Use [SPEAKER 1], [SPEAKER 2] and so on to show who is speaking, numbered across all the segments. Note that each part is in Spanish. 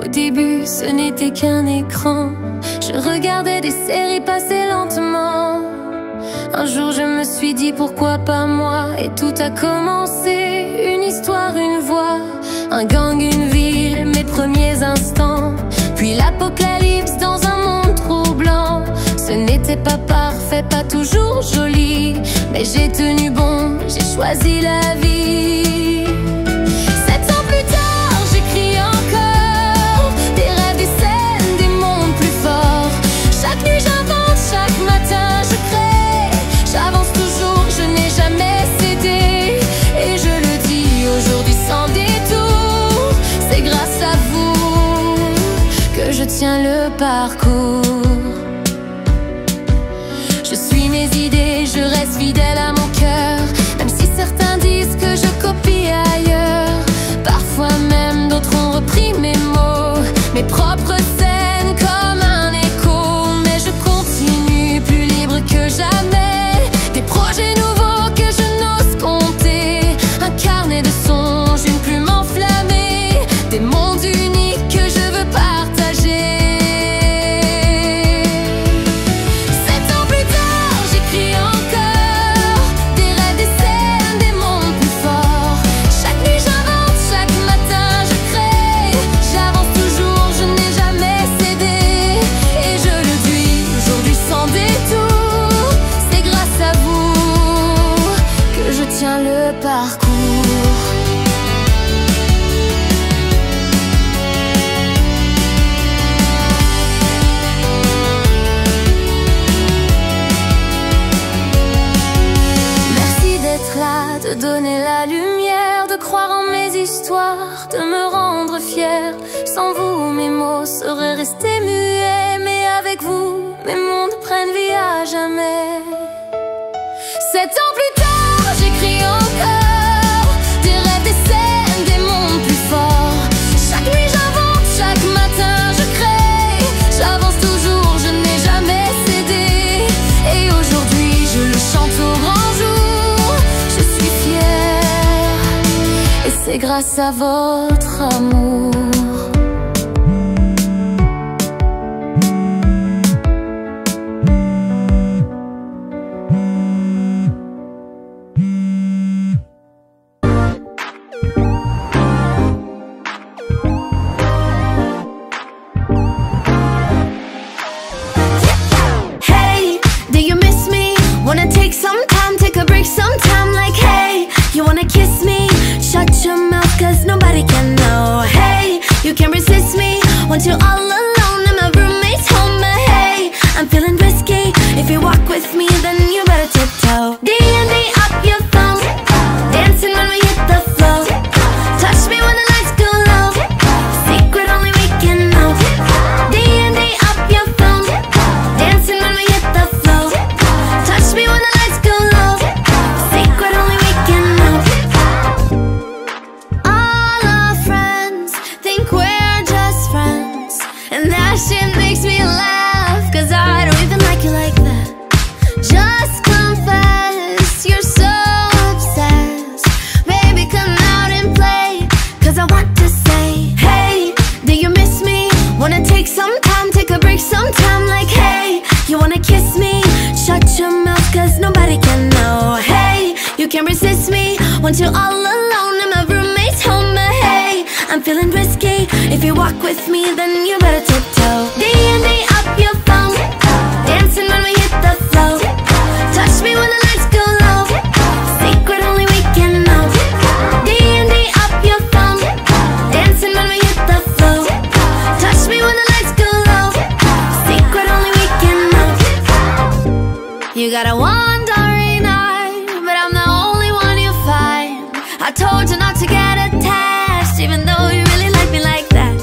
[SPEAKER 1] Au début, ce n'était qu'un écran. Je regardais des séries passer lentement. Un jour, je me suis dit pourquoi pas moi. Et tout a commencé, une histoire, une voix, un gang, une ville, mes premiers instants. Puis l'apocalypse dans un monde troublant. Ce n'était pas parfait, pas toujours joli, mais j'ai tenu bon, j'ai choisi la vie. 7 ans plus tard, j'écris encore des rêves, des scènes, des mondes plus forts. Chaque nuit j'invente, chaque matin je crée. J'avance toujours, je n'ai jamais cédé. Et je le dis aujourd'hui sans détour, c'est grâce à vous que je tiens le parcours. Je suis mes idées, je reste fidèle à mon cœur, même si certains disent que je copie ailleurs. Parfois même d'autres ont repris mes mots, mes propres scènes comme un écho. Mais je continue plus libre que jamais, des projets nouveaux que je n'ose compter. Un carnet de songes, une plume enflammée, des mondes uniques que je veux partager. De donner la lumière, de croire en mes histoires, de me rendre fière. Sans vous, mes mots seraient restés muets, mais avec vous, mes mondes prennent vie à jamais. 7 ans plus tard, j'écris encore des rêves, des scènes, des mondes plus forts. Chaque nuit j'invente, chaque matin je crée. J'avance toujours, je n'ai jamais cédé. Et aujourd'hui, je le chante au grand jour. Et c'est grâce à votre amour.
[SPEAKER 2] Hey, do you miss me? Wanna take some time, take a break sometime. Like hey, you wanna kiss me? Shut your mouth cause nobody can know. Hey, you can't resist me. Want you all alone and my roommate's home. But hey, I'm feeling risky. If you walk with me then you better tiptoe. D&D up your phone, dancing when we hit the floor. Touch me when the lights go low, secret only we can know. D&D up your phone, dancing when we hit the floor. Touch me when the lights go low, secret only we can know. Shit makes me laugh, cause I don't even like you like that. Just confess, you're so obsessed. Baby, come out and play, cause I want to say hey, do you miss me? Wanna take some time, take a break sometime. Like hey, you wanna kiss me? Shut your mouth cause nobody can know. Hey, you can't resist me. Want you all alone and my roommate's home. But hey, I'm feeling risky. If you walk with me then you better tiptoe. D&D up your phone, dancing when we hit the flow. Touch me when the lights go low, secret only we can know. D&D up your phone, dancing when we hit the flow. Touch me when the lights go low, secret only we can know. You got a wandering eye, but I'm the only one you find. I told you not to get attached, even though you really like me like that.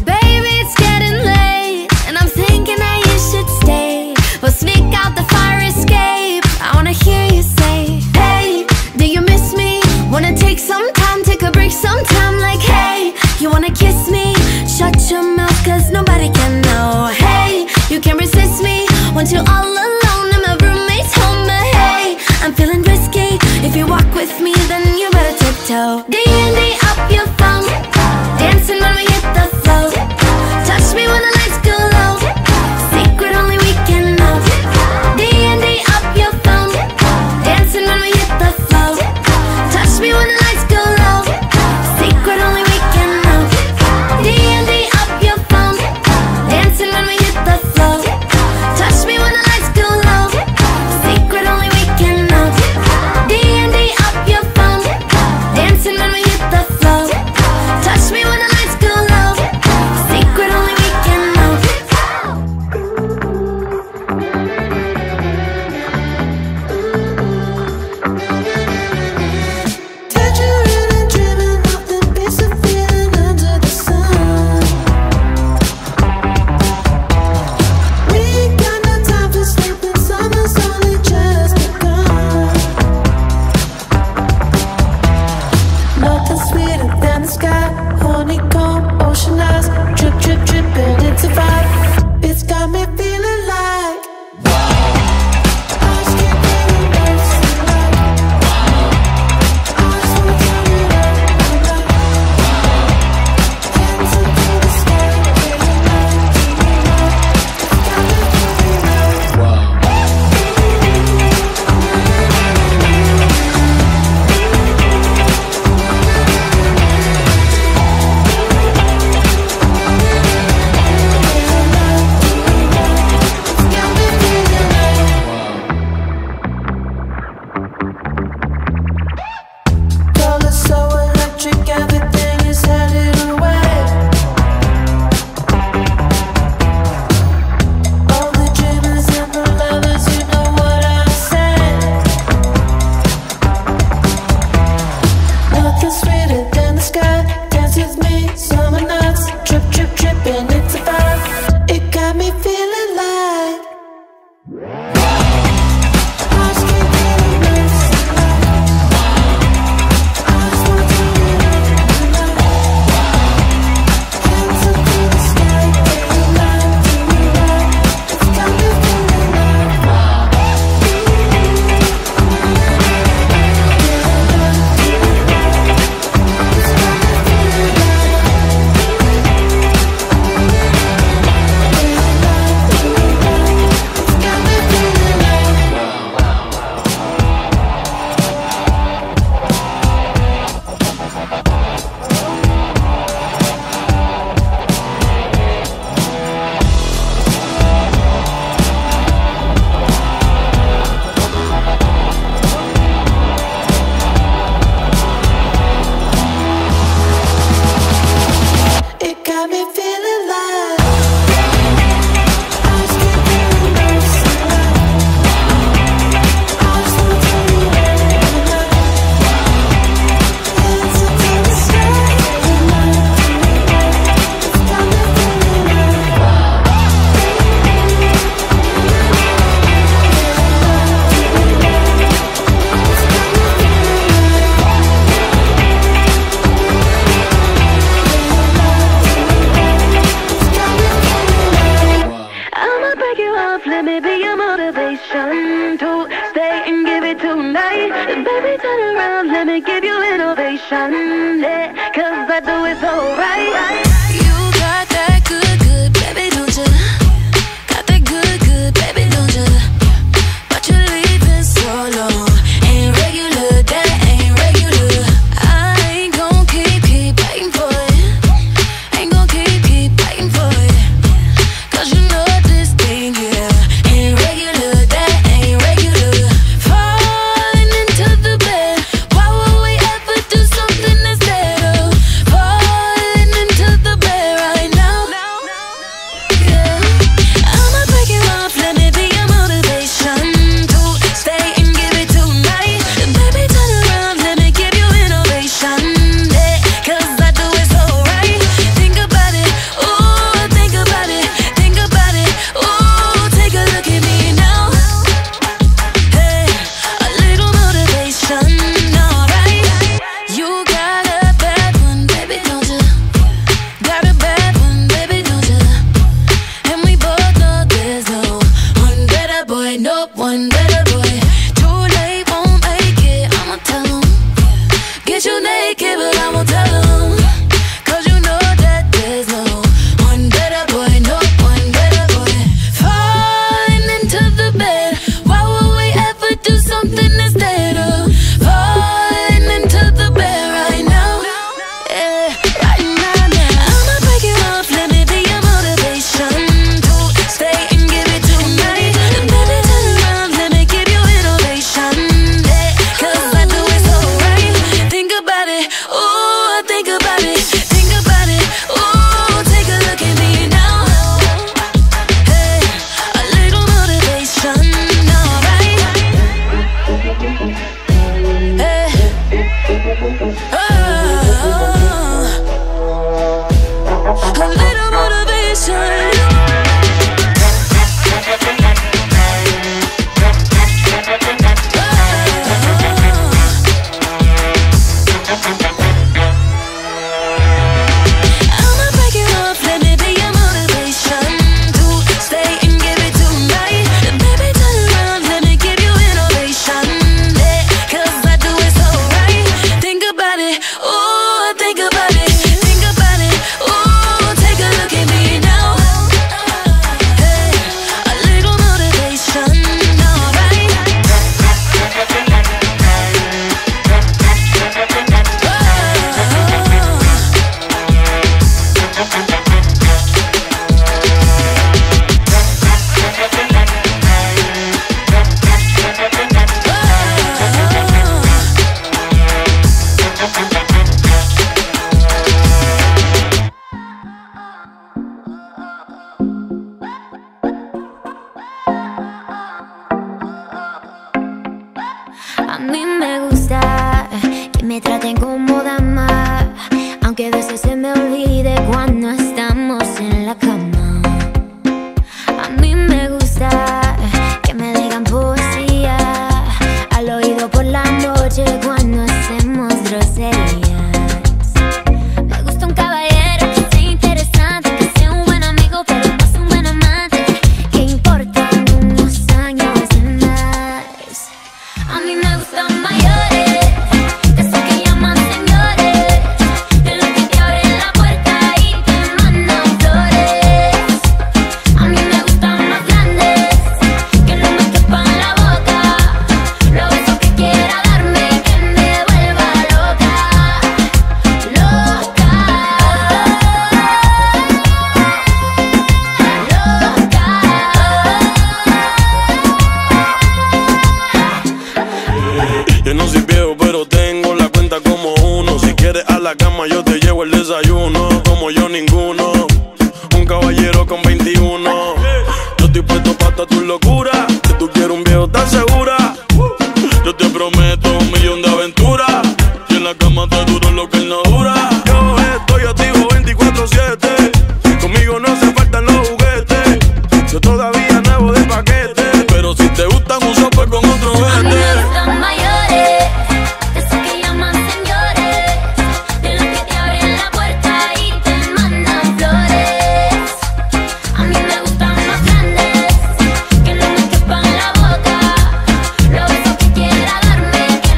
[SPEAKER 2] Baby, it's getting late, and I'm thinking that you should stay. We'll sneak out the fire escape. I wanna hear you say hey, do you miss me? Wanna take some time, take a break sometime. Like hey, you wanna kiss me? Shut your mouth cause nobody can know. Hey, you can't resist me. Want you all alone and my roommate's home. But hey, I'm feeling risky. If you walk with me then you better tiptoe.
[SPEAKER 1] Baby, turn around, let me give you innovation, yeah, 'cause I do it so right. You got that good, good, baby, don't you? Got that good, good, baby, don't you? But you're leaving so long. Ain't regular, that ain't regular. I ain't gon' keep fighting for it. Ain't gon' keep fighting for it. 'Cause you know this thing here ain't regular, that ain't regular. Falling into the bed, why would we ever do something instead of falling into the bed right now? Yeah, I'ma break you off, let me be your motivation to stay and give it tonight. Baby, turn around, let me give you innovation, yeah, 'cause I do it so right. Think about it, ooh, think about it, think about it, ooh, take a look at me now. Hey, a little motivation, alright. You got a bad one, baby, don't you? Got a bad one, baby, don't you? And we both know there's no one better boy, no one better boy. Too late, won't make it, I'ma tell 'em. Get you naked, but I won't tell 'em. 'Cause you know that there's no one better boy, no one better boy. Falling into the bed, why would we ever do something instead of falling into the bed right now? Yeah, right now. I'ma break you off, let me be your motivation to stay and give it tonight. Baby, turn around, let me give you innovation, yeah, 'cause I do it so right. Think about it, ooh, think about it, think about it, ooh, take a look at me now. Hey, a little motivation, alright. Hey, a little motivation. I'ma break you off, let me be your motivation to stay and give it tonight. Baby, turn around, let me give you innovation, yeah, 'cause I do it so right. Think about it, ooh, think about it, think about it, ooh, take a look at me now. Hey, a little motivation, alright. A mí me gusta que me traten como dama, aunque a veces se me olvide cuando estamos en la cama. A mí me gusta que me digan poesía al oído por la noche cuando hacemos groserías. Me gusta un caballero que sea interesante, que sea un buen amigo pero no sea un buen amante, que importan unos años de más. A mí me gustan mayores, de esos que llaman señores, de los que te abren la puerta y te mandan flores. A mí me gustan más grandes, que no me quepan la boca, los besos que quiera darme, que me vuelva loca, loca,
[SPEAKER 3] Yo no soy viejo, pero tengo la cuenta como uno. Si quieres a la cama, yo te llevo el desayuno. Como yo, ninguno. Un caballero con 21. Yo estoy puesto pa' toda tu locura. Si tú quieres un viejo, ¿estás segura? Yo te prometo 1.000.000 de aventuras. Y en la cama te duro lo que él no dura. Yo estoy activo 24/7. Conmigo no hace falta los juguetes. Yo todavía nuevo de paquete. Pero si te gustan un sope con otro
[SPEAKER 1] a mí me
[SPEAKER 3] vete.
[SPEAKER 1] gustan mayores, de esos que llaman señores, de los que te abren la puerta y te mandan flores. A mí me gustan más grandes, que no me quepan la boca, los besos que quiera darme, que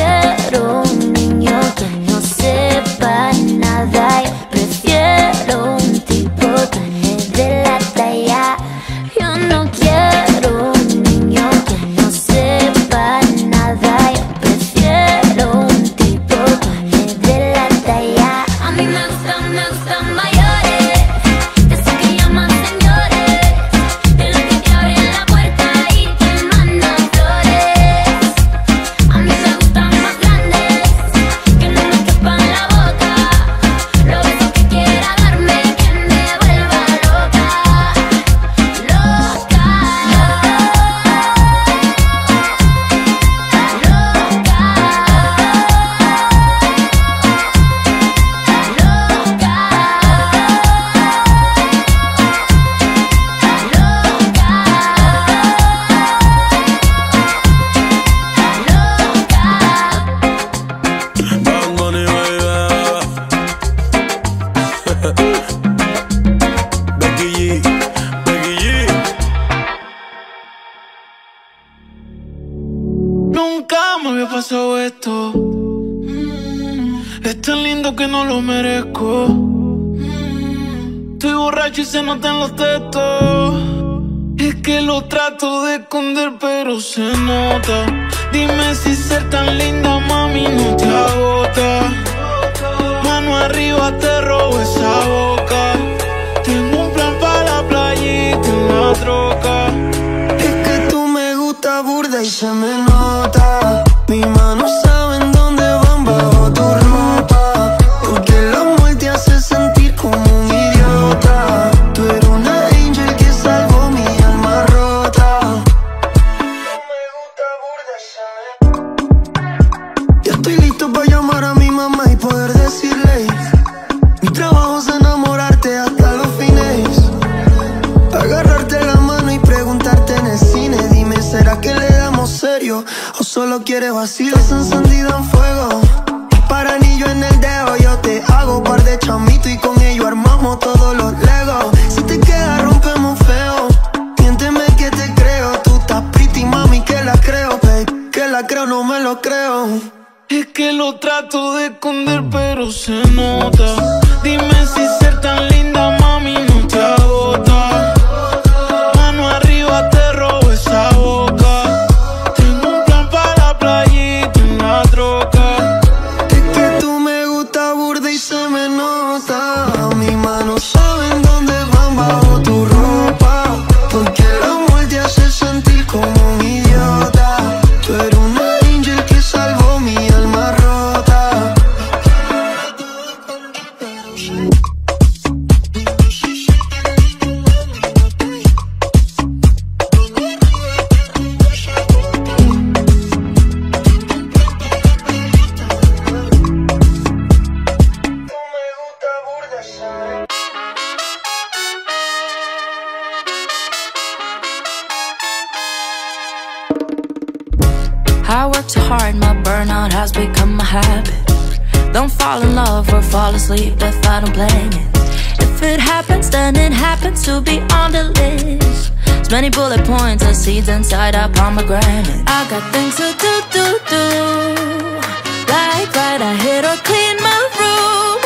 [SPEAKER 1] quiero un niño que no sepa nada. Yo prefiero un tipo que me dé la talla. Yo no quiero un niño que no sepa nada. Yo prefiero un tipo que me dé la talla. A mí me gustan mayores, de esos que llaman señores, de los que te abren la puerta y te mandan flores. A mí me gustan más grandes, que no me quepan la boca, los besos que quiera darme, que me vuelva loca, loca,
[SPEAKER 3] Bad Bunny, baby. Becky G, Becky G.
[SPEAKER 4] Nunca me había pasado esto. Es tan lindo que no lo merezco. Estoy borracho y se notan los textos. Es que lo trato de esconder pero se nota. Dime si ser tan linda, mami, no te agota. Mano arriba, te robo esa boca. Tengo un plan para la playita en la troca.
[SPEAKER 5] Es que tú me gusta burda y se me nota. Mis manos saben dónde van bajo tu ropa. Porque el amor te hace sentir como un idiota. Tú eres una angel que salvó mi alma rota. Tú me gusta burda y se me... Ya estoy listo para llamar a mi mamá y poder decirle: mi trabajo es enamorarte hasta los fines. Agarrarte la mano y preguntarte en el cine: dime, ¿será que le damos serio o solo quieres vacilar? Encendido en fuego, para anillo en el dedo. Yo te hago par de chamito y con ello armamos todos los legos. Si te queda rompemos feo, miénteme que te creo. Tú estás pretty, mami, que la creo, babe. Que la creo, no me lo creo.
[SPEAKER 4] Es que lo trato de esconder pero se nota. Dime si ser tan linda, mami, no te agota. Mano arriba, te robo esa boca. Tengo un plan para la playita en la troca.
[SPEAKER 5] Es que tú me gusta burda y se me nota. Mis manos saben dónde van bajo tu ropa. Porque el amor te hace sentir como un idiota. Tú eres una angel que salvó mi alma rota.
[SPEAKER 6] I work too hard, my burnout has become a habit. Don't fall in love or fall asleep if I don't plan it. If it happens, then it happens to be on the list. As many bullet points as seeds inside a pomegranate. I got things to do. Like ride a hit or clean my room.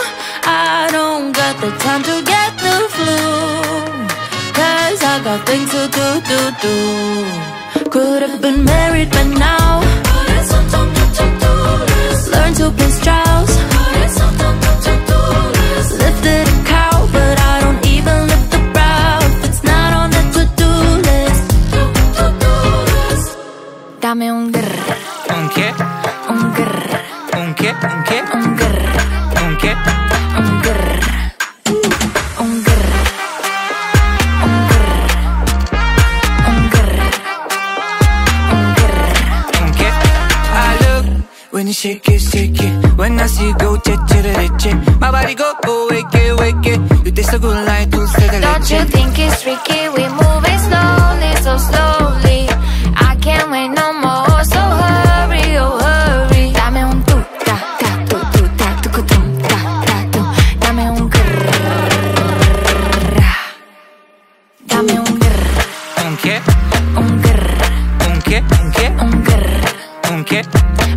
[SPEAKER 6] I don't got the time to get the flu. Cause I got things to do. Could have been married by now. Learn to play Strauss. Lifted a cow, but I don't even lift the brow. If it's not on the to-do list. Dame un grrr.
[SPEAKER 7] ¿Un qué?
[SPEAKER 6] Un grrr.
[SPEAKER 7] ¿Un qué? ¿Un qué?
[SPEAKER 6] Un grrr.
[SPEAKER 7] ¿Un qué?
[SPEAKER 6] Un grrr. Un grrr. Un grrr. Un grrr. Un grrr.
[SPEAKER 7] ¿Un qué? I look when you shake it, shake it. When I see you go, che. My body go, wake it. You taste so good like dulce de leche.
[SPEAKER 1] Don't you think it's tricky? We moving slowly, so slowly. I can't wait no more, so hurry, oh hurry. Dame un tu, ta, tu, ta, tu, ta, tu. Dame un grrr. Dame un grrr.
[SPEAKER 7] ¿Un qué?
[SPEAKER 6] Un grrr.
[SPEAKER 7] ¿Un qué? ¿Un qué?
[SPEAKER 6] Un grrr.
[SPEAKER 7] ¿Un qué?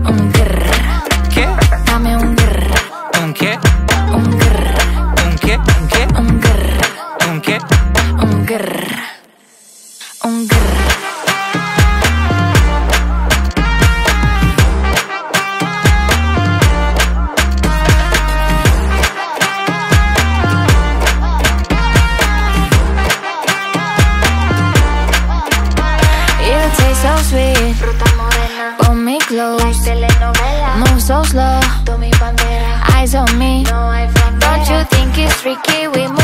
[SPEAKER 6] Un grrr. So sweet,
[SPEAKER 2] fruta morena,
[SPEAKER 6] pull me close,
[SPEAKER 2] like telenovela.
[SPEAKER 6] move so slow,
[SPEAKER 2] Tú mi bandera,
[SPEAKER 6] eyes on me.
[SPEAKER 2] no hay frontera.
[SPEAKER 6] Don't you think it's freaky? We move